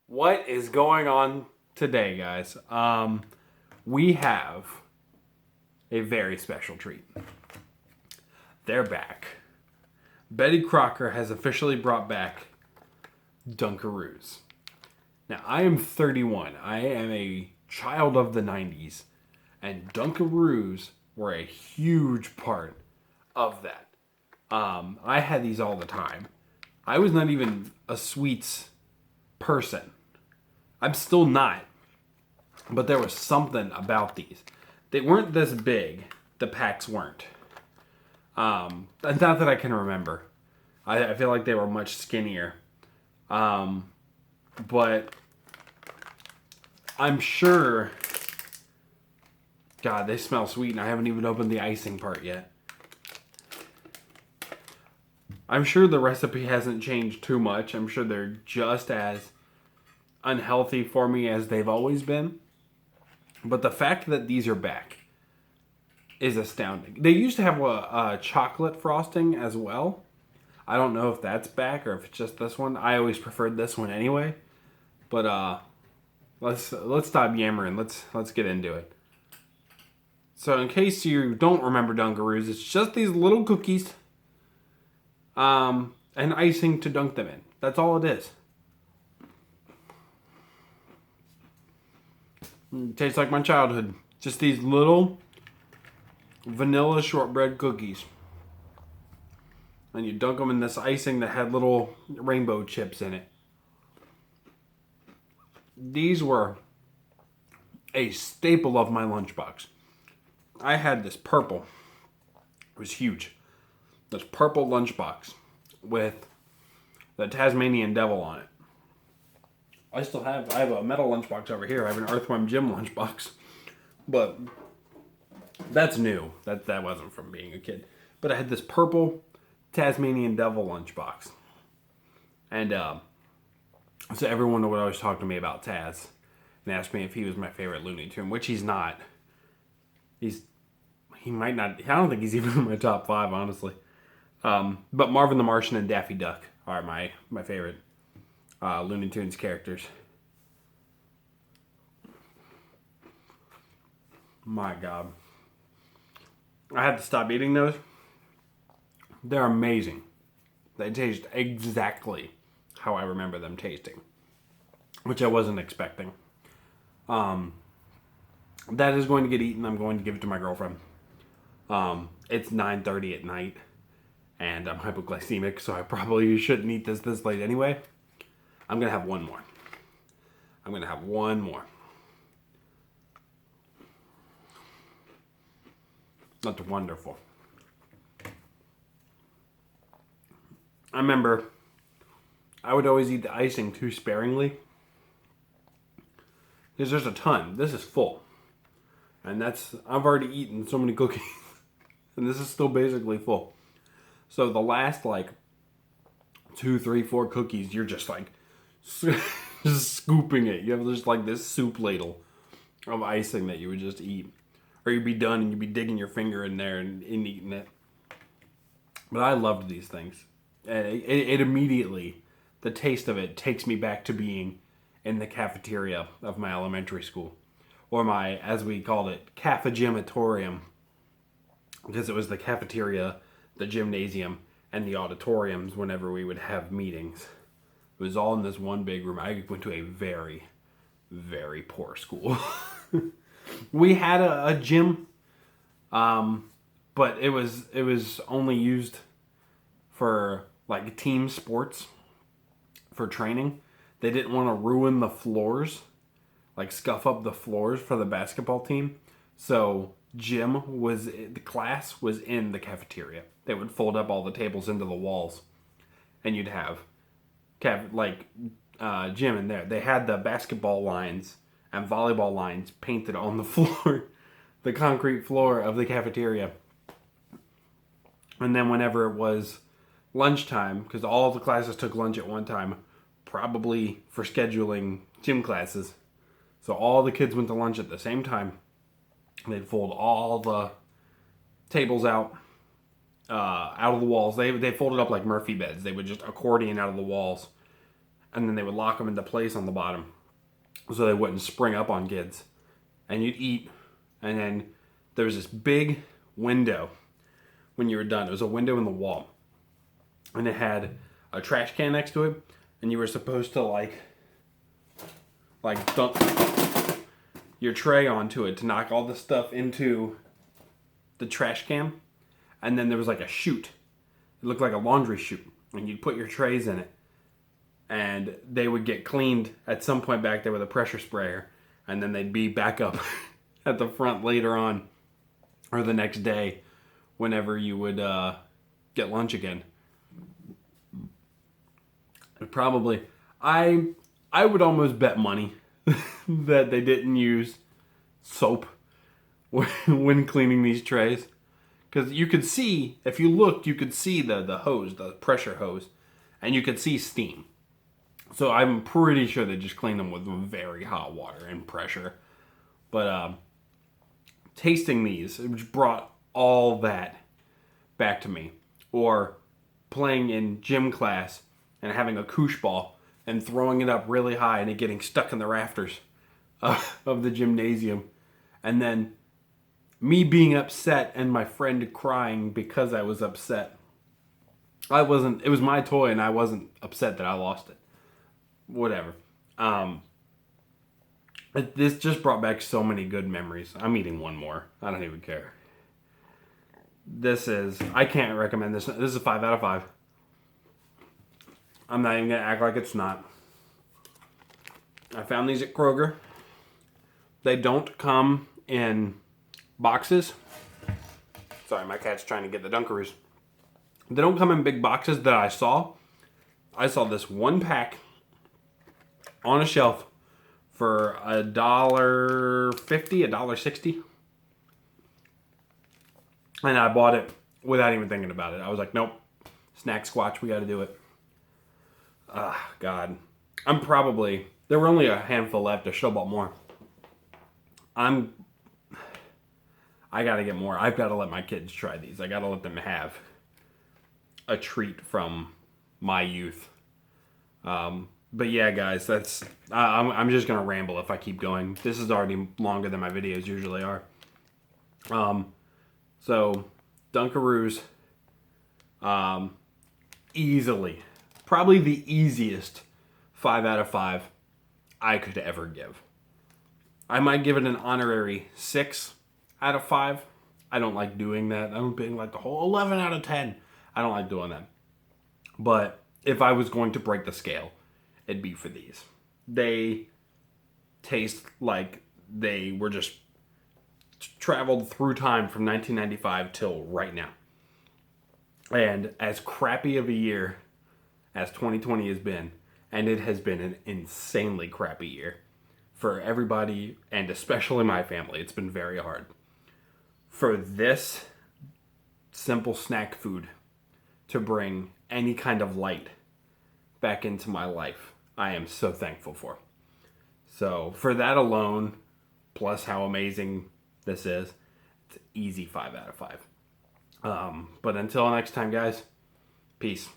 What is going on today, guys? We have a very special treat. They're back. Betty Crocker has officially brought back Dunkaroos. Now, I am 31. I am a child of the 90s, and Dunkaroos were a huge part of that. I had these all the time. I was not even a sweets person. I'm still not. But there was something about these. They weren't this big. The packs weren't. Not that I can remember. I feel like they were much skinnier. But I'm sure... God, they smell sweet and I haven't even opened the icing part yet. I'm sure the recipe hasn't changed too much. I'm sure they're just as unhealthy for me as they've always been. But the fact that these are back is astounding. They used to have a chocolate frosting as well. I don't know if that's back or if it's just this one. I always preferred this one anyway. But let's stop yammering. Let's get into it. So in case you don't remember Dunkaroos, it's just these little cookies and icing to dunk them in. That's all it is. It tastes like my childhood. Just these little vanilla shortbread cookies. And you dunk them in this icing that had little rainbow chips in it. These were a staple of my lunchbox. I had this purple. It was huge. This purple lunchbox with the Tasmanian devil on it. I have a metal lunchbox over here. I have an Earthworm Jim lunchbox. But that's new. That wasn't from being a kid. But I had this purple Tasmanian devil lunchbox. And so everyone would always talk to me about Taz and ask me if he was my favorite Looney Tune, which he's not. He might not. I don't think he's even in my top 5, honestly. But Marvin the Martian and Daffy Duck are my favorite Looney Tunes characters. My God. I had to stop eating those. They're amazing. They taste exactly how I remember them tasting, which I wasn't expecting. That is going to get eaten. I'm going to give it to my girlfriend. It's 9:30 at night, and I'm hypoglycemic, so I probably shouldn't eat this late anyway. I'm going to have one more. That's wonderful. I remember I would always eat the icing too sparingly because there's a ton. This is full. And I've already eaten so many cookies. And this is still basically full. So the last 2, 3, 4 cookies, you're just just scooping it. You have just this soup ladle of icing that you would just eat. Or you'd be done and you'd be digging your finger in there and eating it. But I loved these things. It immediately, the taste of it takes me back to being in the cafeteria of my elementary school. Or my, as we called it, cafegimatorium. Because it was the cafeteria, the gymnasium, and the auditoriums whenever we would have meetings. It was all in this one big room. I went to a very, very poor school. We had a gym, but it was only used for team sports, for training. They didn't want to ruin the floors, scuff up the floors for the basketball team. So the class was in the cafeteria. They would fold up all the tables into the walls, and you'd have gym in there. They had the basketball lines and volleyball lines painted on the floor, the concrete floor of the cafeteria. And then whenever it was lunchtime, because all the classes took lunch at one time, probably for scheduling gym classes, so all the kids went to lunch at the same time. They'd fold all the tables out of the walls. They folded up like Murphy beds. They would just accordion out of the walls and then they would lock them into place on the bottom so they wouldn't spring up on kids. And you'd eat, and then there was this big window when you were done. It was a window in the wall, and it had a trash can next to it, and you were supposed to like dump your tray onto it to knock all the stuff into the trash can. And then there was like a chute. It looked like a laundry chute, and you'd put your trays in it, and they would get cleaned at some point back there with a pressure sprayer, and then they'd be back up at the front later on, or the next day whenever you would get lunch again. Probably, I would almost bet money that they didn't use soap when cleaning these trays. Because you could see, if you looked, you could see the hose, the pressure hose, and you could see steam. So I'm pretty sure they just cleaned them with very hot water and pressure. But tasting these, it brought all that back to me. Or playing in gym class and having a koosh ball and throwing it up really high and it getting stuck in the rafters of the gymnasium. And then me being upset and my friend crying because I was upset. It was my toy and I wasn't upset that I lost it. Whatever. This just brought back so many good memories. I'm eating one more. I don't even care. I can't recommend this. This is a 5 out of 5. I'm not even going to act like it's not. I found these at Kroger. They don't come in boxes. Sorry, my cat's trying to get the Dunkaroos. They don't come in big boxes that I saw. I saw this one pack on a shelf for $1.50, $1.60. And I bought it without even thinking about it. I was like, nope, SNACKsquatch, we got to do it. God. There were only a handful left. I should have bought more. I got to get more. I've got to let my kids try these. I got to let them have a treat from my youth. But yeah, guys, I'm just going to ramble if I keep going. This is already longer than my videos usually are. So, Dunkaroos, easily, probably the easiest 5 out of 5 I could ever give. I might give it an honorary 6 out of 5. I don't like doing that. I'm being like the whole 11 out of 10. I don't like doing that. But if I was going to break the scale, it'd be for these. They taste like they were just traveled through time from 1995 till right now. And as crappy of a year as 2020 has been, and it has been an insanely crappy year for everybody, and especially my family, it's been very hard. For this simple snack food to bring any kind of light back into my life, I am so thankful for. So for that alone, plus how amazing this is, it's an easy 5 out of 5. But until next time, guys, peace.